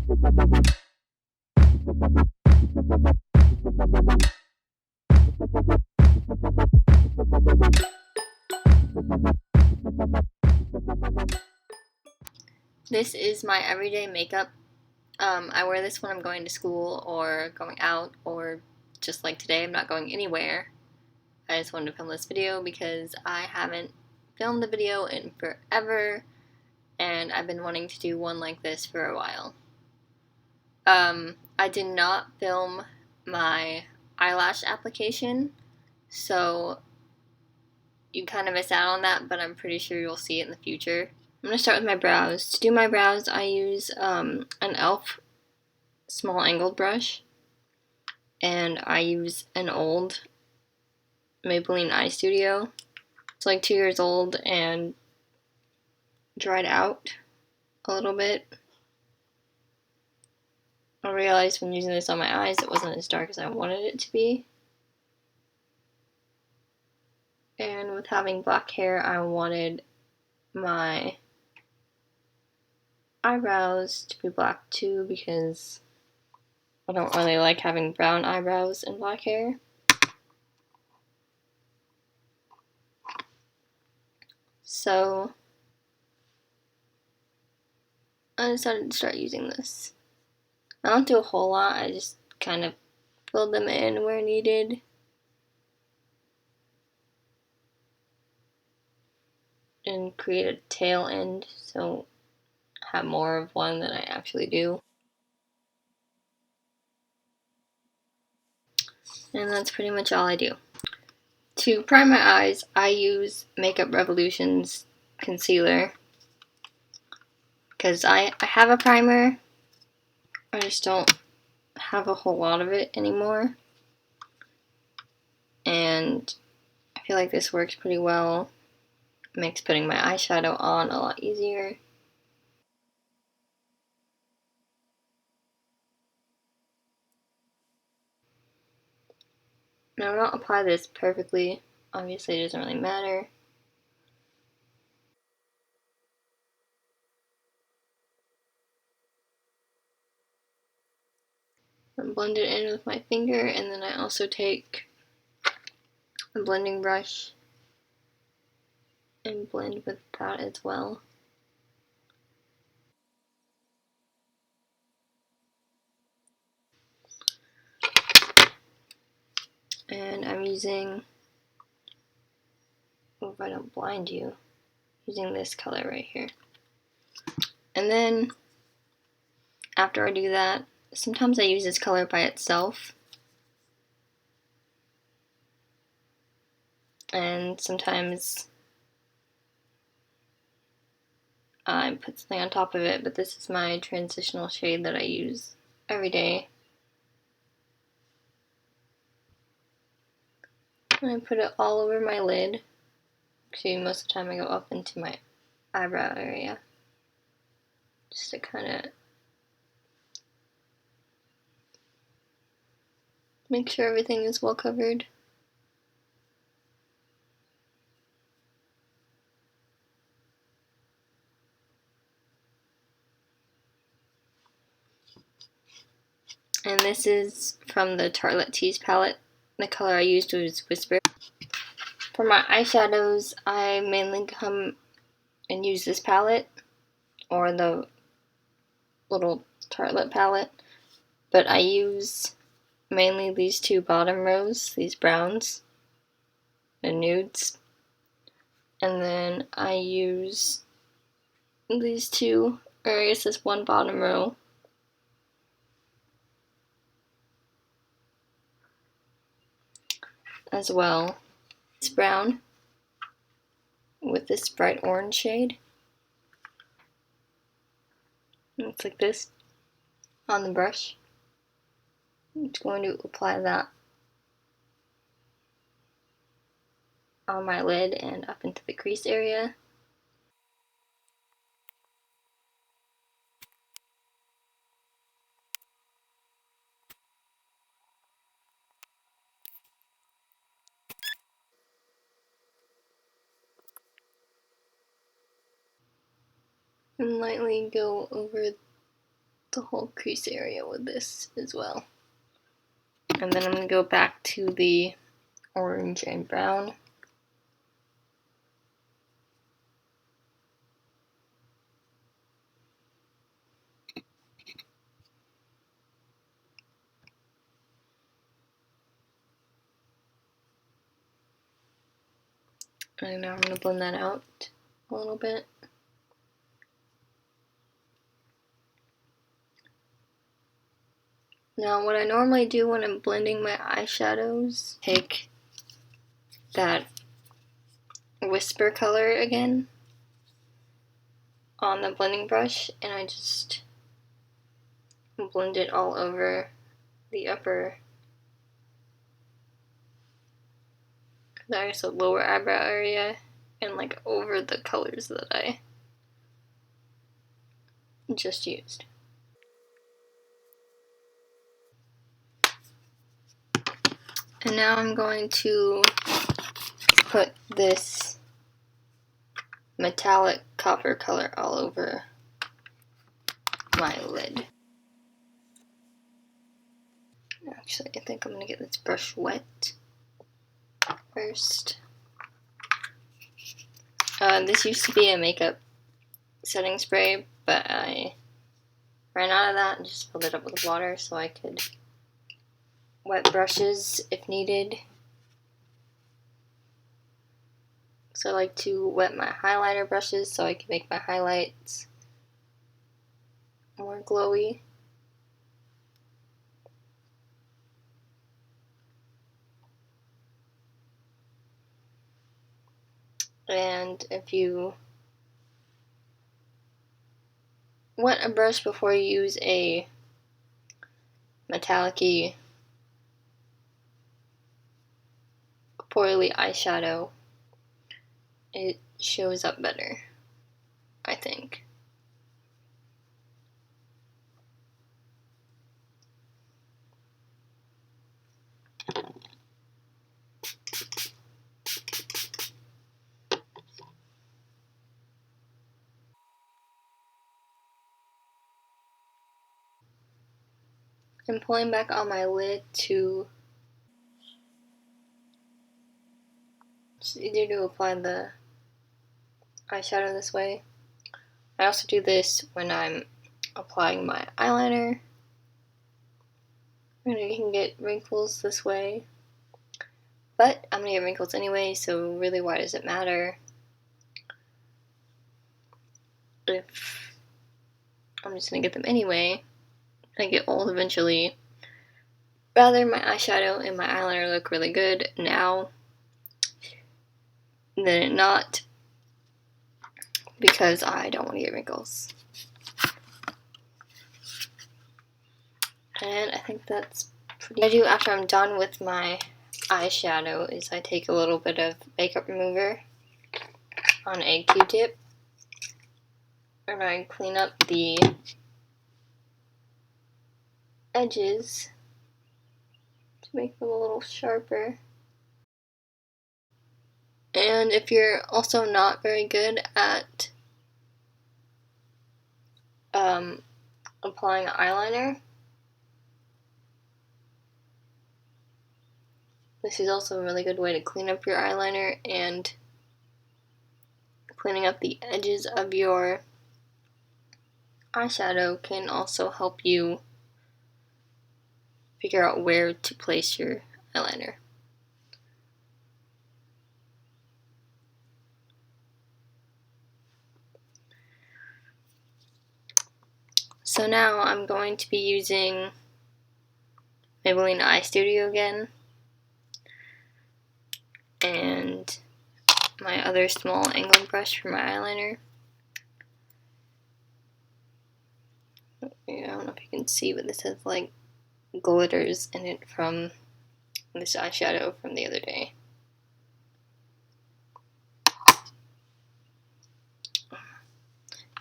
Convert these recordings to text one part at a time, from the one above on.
This is my everyday makeup. I wear this when I'm going to school or going out, or just like today, I'm not going anywhere. I just wanted to film this video because I haven't filmed a video in forever, and I've been wanting to do one like this for a while. I did not film my eyelash application, so you kind of miss out on that, but I'm pretty sure you'll see it in the future. I'm going to start with my brows. To do my brows, I use an e.l.f. small angled brush, and I use an old Maybelline Eye Studio. It's like 2 years old and dried out a little bit. I realized when using this on my eyes it wasn't as dark as I wanted it to be. And with having black hair, I wanted my eyebrows to be black too, because I don't really like having brown eyebrows and black hair. So I decided to start using this. I don't do a whole lot, I just kind of fill them in where needed. And create a tail end, so I have more of one than I actually do. And that's pretty much all I do. To prime my eyes, I use Makeup Revolution's concealer, because I have a primer, I just don't have a whole lot of it anymore, and I feel like this works pretty well. It makes putting my eyeshadow on a lot easier. Now I don't apply this perfectly, obviously it doesn't really matter. I blend it in with my finger, and then I also take a blending brush and blend with that as well. And I'm using, oh, if I don't blind you, using this color right here. And then after I do that, sometimes I use this color by itself, and sometimes I put something on top of it, but this is my transitional shade that I use every day. And I put it all over my lid. Actually, most of the time I go up into my eyebrow area, just to kind of make sure everything is well covered. And this is from the Tartelette Tease palette. The color I used was Whisper. For my eyeshadows, I mainly come and use this palette, or the little Tartelette palette, but I use mainly these two bottom rows, these browns and nudes, and then I use these two, or I guess this one bottom row, as well. It's brown with this bright orange shade. It's like this on the brush. I'm just going to apply that on my lid and up into the crease area. And lightly go over the whole crease area with this as well. And then I'm going to go back to the orange and brown. And now I'm going to blend that out a little bit. Now what I normally do when I'm blending my eyeshadows, take that Whisper color again on the blending brush and I just blend it all over the upper, I guess the lower eyebrow area, and like over the colors that I just used. And now I'm going to put this metallic copper color all over my lid. Actually, I think I'm going to get this brush wet first. This used to be a makeup setting spray, but I ran out of that and just filled it up with water so I could wet brushes if needed. So I like to wet my highlighter brushes so I can make my highlights more glowy. And if you wet a brush before you use a metallic-y foily eyeshadow, it shows up better, I think. I'm pulling back on my lid to it's easier to apply the eyeshadow this way. I also do this when I'm applying my eyeliner. And you can get wrinkles this way, but I'm gonna get wrinkles anyway, so really why does it matter if I'm just gonna get them anyway? I get old eventually. Rather my eyeshadow and my eyeliner look really good now than it not, because I don't want to get wrinkles. And I think that's pretty. What I do after I'm done with my eyeshadow is I take a little bit of makeup remover on a Q-tip and I clean up the edges to make them a little sharper. And if you're also not very good at applying eyeliner, this is also a really good way to clean up your eyeliner, and cleaning up the edges of your eyeshadow can also help you figure out where to place your eyeliner. So now I'm going to be using Maybelline Eye Studio again, and my other small angled brush for my eyeliner. I don't know if you can see, but this has like glitters in it from this eyeshadow from the other day.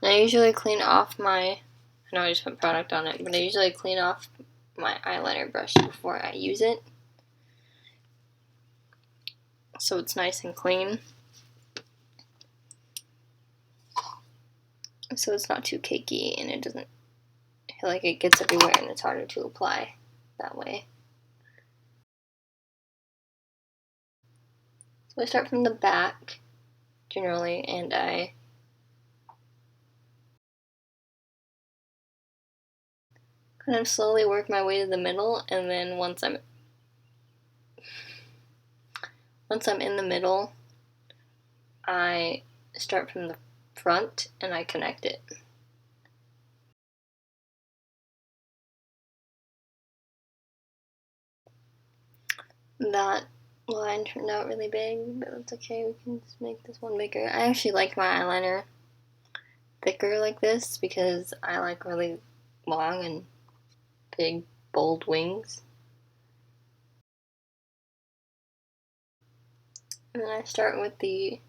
And I usually clean off my, I know I just put product on it, but I usually clean off my eyeliner brush before I use it, so it's nice and clean, so it's not too cakey and it doesn't I feel like it gets everywhere and it's harder to apply that way. So I start from the back generally, and I kind of slowly work my way to the middle, and then once I'm in the middle, I start from the front and I connect it. That line turned out really big, but that's okay, we can just make this one bigger. I actually like my eyeliner thicker like this because I like really long and big, bold wings. And then I start with the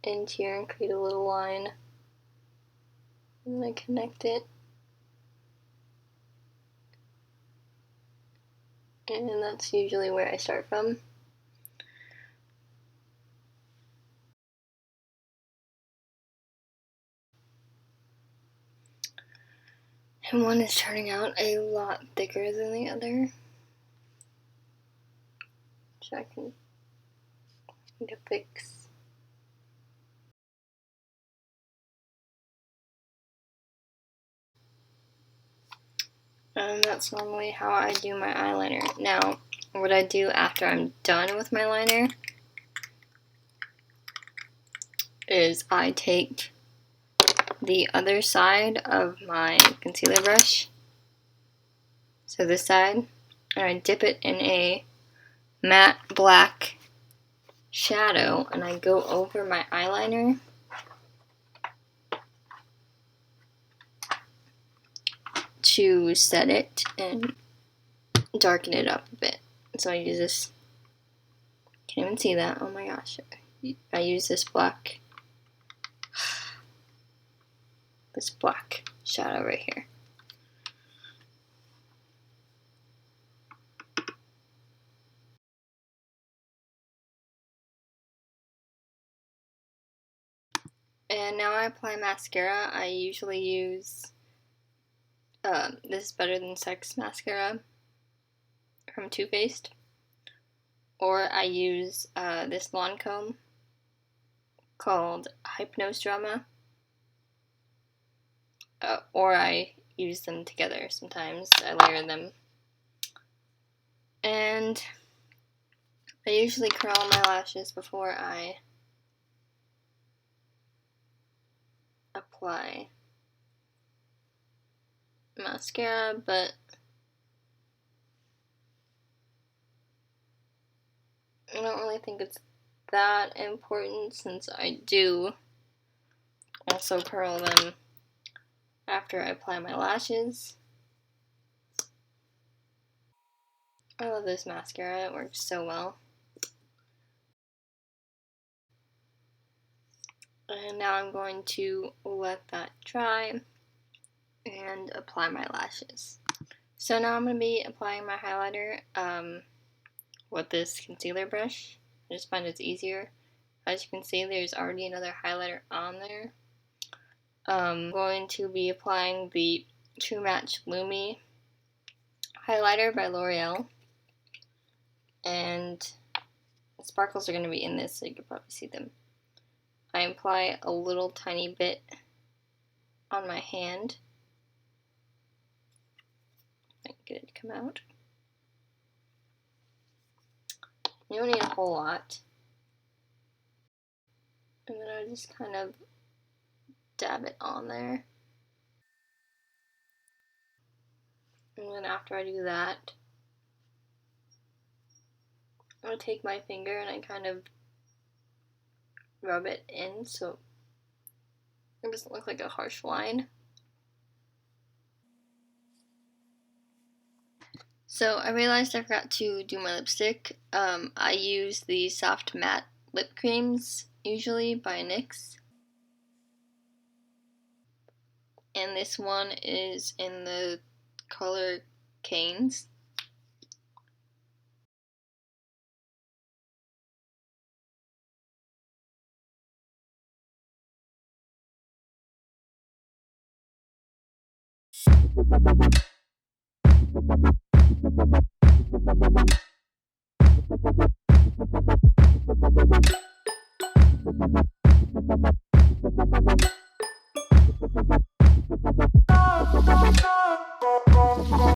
end here and create a little line. And then I connect it. And that's usually where I start from. And one is turning out a lot thicker than the other. Which I can fix. And that's normally how I do my eyeliner. Now, what I do after I'm done with my liner is I take the other side of my concealer brush, so this side, and I dip it in a matte black shadow, and I go over my eyeliner to set it and darken it up a bit. So I use this, can't even see that, oh my gosh. I use this black shadow right here. And now I apply mascara. I usually use this is Better Than Sex mascara from Too Faced, or I use this Lancome called Hypnose Drama, or I use them together sometimes. I layer them, and I usually curl my lashes before I apply mascara, but I don't really think it's that important since I do also curl them after I apply my lashes. I love this mascara, it works so well. And now I'm going to let that dry and apply my lashes. So now I'm going to be applying my highlighter with this concealer brush. I just find it's easier. As you can see, there's already another highlighter on there. I'm going to be applying the True Match Lumi highlighter by L'Oreal. And the sparkles are going to be in this, so you can probably see them. I apply a little tiny bit on my hand. I can get it to come out. You don't need a whole lot. And then I just kind of dab it on there. And then after I do that, I'm going to take my finger and I kind of rub it in so it doesn't look like a harsh line. So I realized I forgot to do my lipstick. I use the Soft Matte Lip Creams, usually by NYX. And this one is in the color Canes.